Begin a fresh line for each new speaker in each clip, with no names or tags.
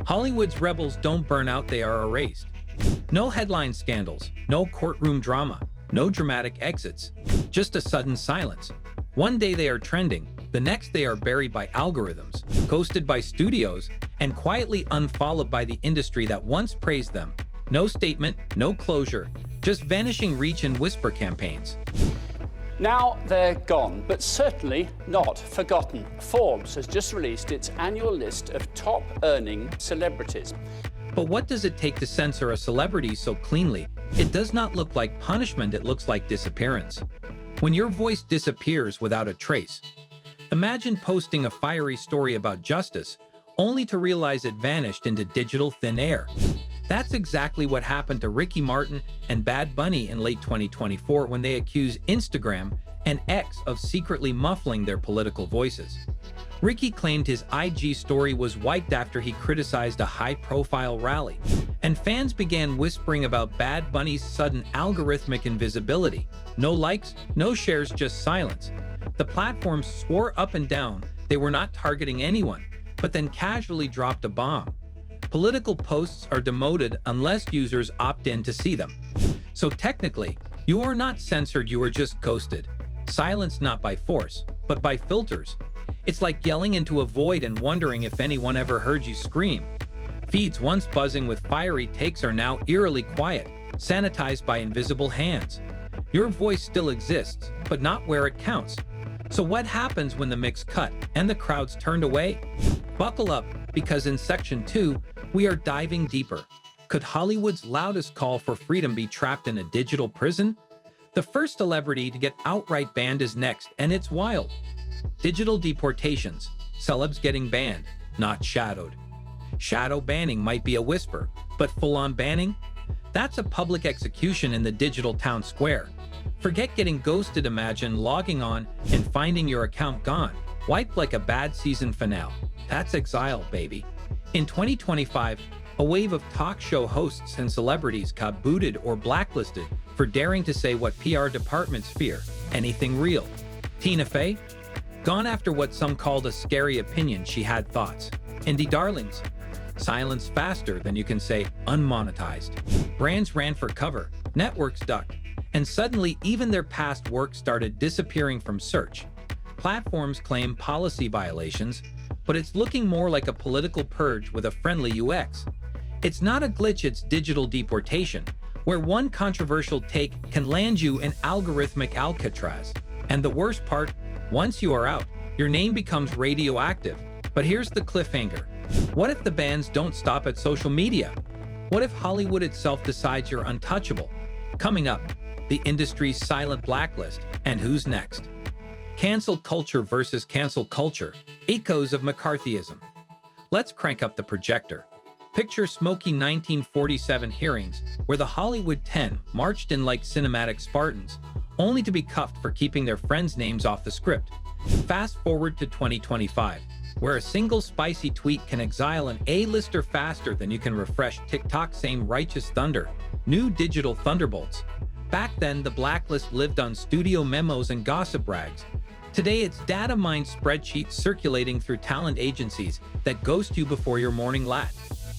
Hollywood's rebels don't burn out, they are erased. No headline scandals, no courtroom drama, no dramatic exits, just a sudden silence. One day they are trending, the next they are buried by algorithms, ghosted by studios, and quietly unfollowed by the industry that once praised them. No statement, no closure, just vanishing reach and whisper campaigns.
Now they're gone, but certainly not forgotten. Forbes has just released its annual list of top-earning celebrities.
But what does it take to censor a celebrity so cleanly? It does not look like punishment, it looks like disappearance. When your voice disappears without a trace. Imagine posting a fiery story about justice, only to realize it vanished into digital thin air. That's exactly what happened to Ricky Martin and Bad Bunny in late 2024 when they accused Instagram and X of secretly muffling their political voices. Ricky claimed his IG story was wiped after he criticized a high-profile rally, and fans began whispering about Bad Bunny's sudden algorithmic invisibility. No likes, no shares, just silence. The platforms swore up and down they were not targeting anyone, but then casually dropped a bomb. Political posts are demoted unless users opt in to see them. So technically, you are not censored, you are just ghosted. Silenced not by force, but by filters. It's like yelling into a void and wondering if anyone ever heard you scream. Feeds once buzzing with fiery takes are now eerily quiet, sanitized by invisible hands. Your voice still exists, but not where it counts. So what happens when the mix cut and the crowds turned away? Buckle up, because in Section 2, we are diving deeper. Could Hollywood's loudest call for freedom be trapped in a digital prison? The first celebrity to get outright banned is next, and it's wild. Digital deportations, celebs getting banned, not shadowed. Shadow banning might be a whisper, but full-on banning? That's a public execution in the digital town square. Forget getting ghosted, imagine logging on and finding your account gone, wiped like a bad season finale. That's exile, baby. In 2025, a wave of talk show hosts and celebrities got booted or blacklisted for daring to say what PR departments fear, anything real. Tina Fey? Gone after what some called a scary opinion, she had thoughts. Indie darlings? Silenced faster than you can say unmonetized. Brands ran for cover, networks ducked, and suddenly even their past work started disappearing from search. Platforms claim policy violations, but it's looking more like a political purge with a friendly UX. It's not a glitch, it's digital deportation, where one controversial take can land you in algorithmic Alcatraz. And the worst part, once you are out, your name becomes radioactive. But here's the cliffhanger. What if the bans don't stop at social media? What if Hollywood itself decides you're untouchable? Coming up, the industry's silent blacklist, and who's next? Cancel culture versus cancel culture, echoes of McCarthyism. Let's crank up the projector. Picture smoky 1947 hearings where the Hollywood 10 marched in like cinematic Spartans, only to be cuffed for keeping their friends' names off the script. Fast forward to 2025, where a single spicy tweet can exile an A-lister faster than you can refresh TikTok's same righteous thunder. New digital thunderbolts. Back then, the blacklist lived on studio memos and gossip rags. Today, it's data-mined spreadsheets circulating through talent agencies that ghost you before your morning lat.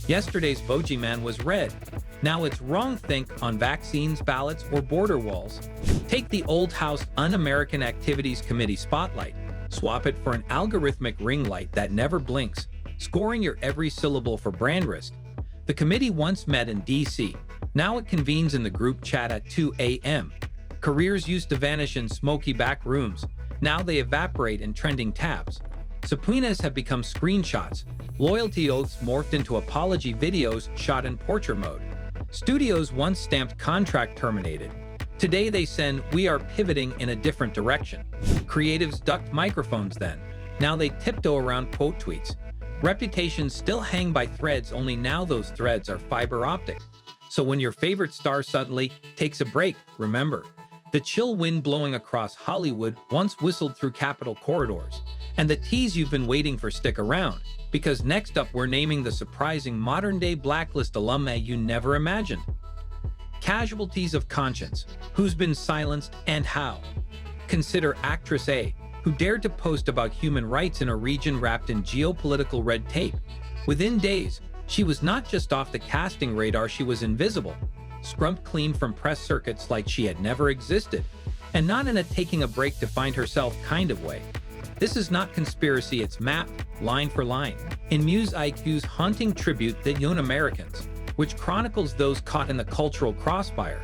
Yesterday's Boogeyman was red. Now it's wrong think on vaccines, ballots, or border walls. Take the old house Un-American Activities Committee spotlight. Swap it for an algorithmic ring light that never blinks, scoring your every syllable for brand risk. The committee once met in D.C. Now it convenes in the group chat at 2 a.m. Careers used to vanish in smoky back rooms. Now they evaporate in trending tabs. Subpoenas have become screenshots. Loyalty oaths morphed into apology videos shot in portrait mode. Studios once stamped contract terminated. Today they send we are pivoting in a different direction. Creatives ducked microphones then. Now they tiptoe around quote tweets. Reputations still hang by threads, only now those threads are fiber optic. So when your favorite star suddenly takes a break, remember, the chill wind blowing across Hollywood once whistled through Capitol corridors. And the tease you've been waiting for, stick around, because next up we're naming the surprising modern-day blacklist alumni you never imagined. Casualties of conscience, who's been silenced and how. Consider actress A, who dared to post about human rights in a region wrapped in geopolitical red tape. Within days, She was not just off the casting radar, she was invisible, scrubbed clean from press circuits like she had never existed, and not in a taking a break to find herself kind of way. This is not conspiracy, it's mapped, line for line, in Muse IQ's haunting tribute to young Americans, which chronicles those caught in the cultural crossfire.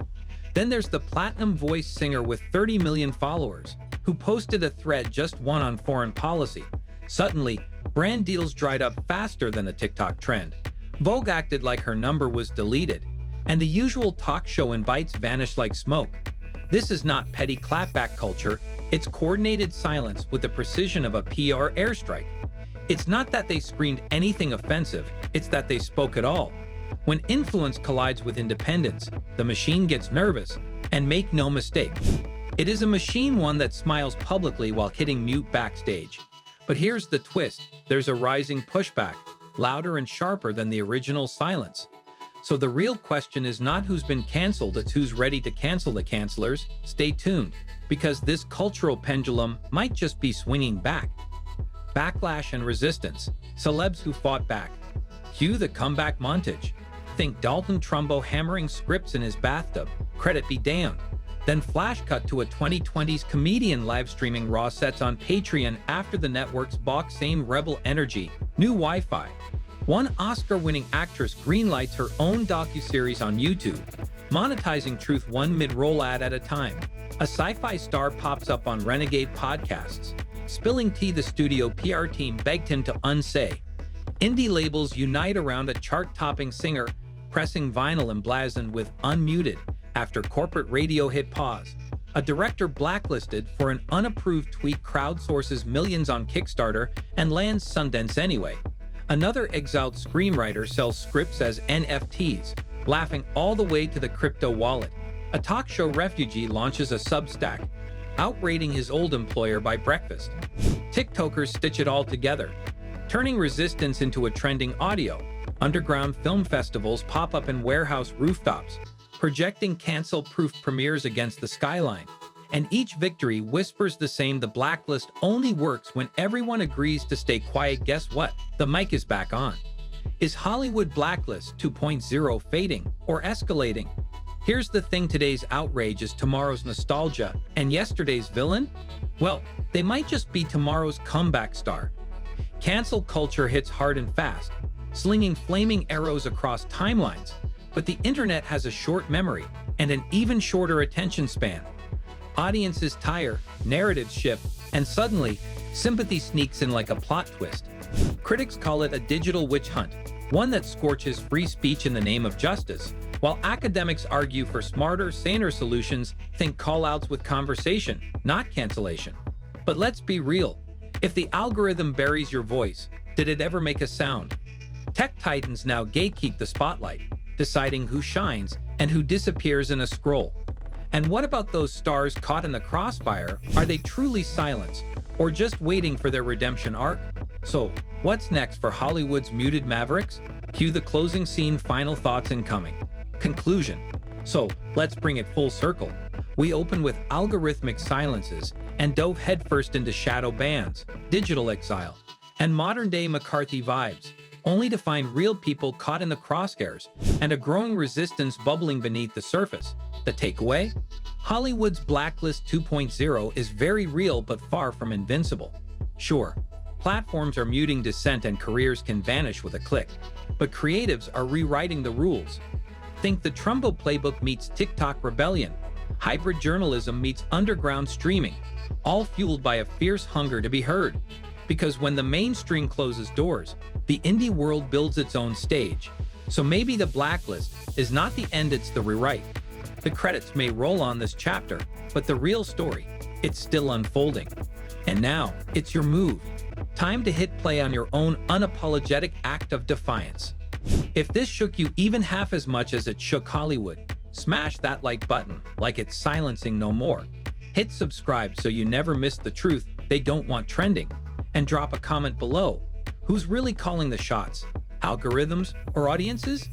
Then there's the platinum voice singer with 30 million followers, who posted a thread just one on foreign policy. Suddenly, brand deals dried up faster than the TikTok trend. Vogue acted like her number was deleted, and the usual talk show invites vanished like smoke. This is not petty clapback culture, it's coordinated silence with the precision of a PR airstrike. It's not that they screened anything offensive, it's that they spoke at all. When influence collides with independence, the machine gets nervous, and make no mistake, it is a machine, one that smiles publicly while hitting mute backstage. But here's the twist, there's a rising pushback, louder and sharper than the original silence. So the real question is not who's been canceled, it's who's ready to cancel the cancelers. Stay tuned, because this cultural pendulum might just be swinging back. Backlash and resistance, celebs who fought back. Cue the comeback montage. Think Dalton Trumbo hammering scripts in his bathtub, credit be damned. Then flash cut to a 2020s comedian live streaming raw sets on Patreon after the network's balk. Same rebel energy, new Wi-Fi. One Oscar-winning actress greenlights her own docuseries on YouTube, monetizing truth one mid-roll ad at a time. A sci-fi star pops up on Renegade podcasts, spilling tea the studio PR team begged him to unsay. Indie labels unite around a chart-topping singer, pressing vinyl emblazoned with "Unmuted" after corporate radio hit pause. A director blacklisted for an unapproved tweet crowdsources millions on Kickstarter and lands Sundance anyway. Another exiled screenwriter sells scripts as NFTs, laughing all the way to the crypto wallet. A talk show refugee launches a Substack, outrating his old employer by breakfast. TikTokers stitch it all together, turning resistance into a trending audio. Underground film festivals pop up in warehouse rooftops, projecting cancel-proof premieres against the skyline. And each victory whispers the same: the blacklist only works when everyone agrees to stay quiet. Guess what? The mic is back on. Is Hollywood Blacklist 2.0 fading or escalating? Here's the thing, today's outrage is tomorrow's nostalgia, and yesterday's villain? Well, they might just be tomorrow's comeback star. Cancel culture hits hard and fast, slinging flaming arrows across timelines. But the internet has a short memory and an even shorter attention span. Audiences tire, narratives shift, and suddenly, sympathy sneaks in like a plot twist. Critics call it a digital witch hunt, one that scorches free speech in the name of justice, while academics argue for smarter, saner solutions. Think call-outs with conversation, not cancellation. But let's be real. If the algorithm buries your voice, did it ever make a sound? Tech titans now gatekeep the spotlight, deciding who shines and who disappears in a scroll. And what about those stars caught in the crossfire? Are they truly silenced, or just waiting for their redemption arc? So, what's next for Hollywood's muted mavericks? Cue the closing scene, final thoughts incoming. Conclusion. So, let's bring it full circle. We open with algorithmic silences and dove headfirst into shadow bans, digital exile, and modern-day McCarthy vibes, only to find real people caught in the crosshairs and a growing resistance bubbling beneath the surface. The takeaway? Hollywood's Blacklist 2.0 is very real but far from invincible. Sure, platforms are muting dissent and careers can vanish with a click, but creatives are rewriting the rules. Think the Trumbo playbook meets TikTok rebellion, hybrid journalism meets underground streaming, all fueled by a fierce hunger to be heard. Because when the mainstream closes doors, the indie world builds its own stage. So maybe the blacklist is not the end, it's the rewrite. The credits may roll on this chapter, but the real story, it's still unfolding. And now, it's your move. Time to hit play on your own unapologetic act of defiance. If this shook you even half as much as it shook Hollywood, smash that like button like it's silencing no more. Hit subscribe so you never miss the truth they don't want trending. And drop a comment below. Who's really calling the shots? Algorithms or audiences?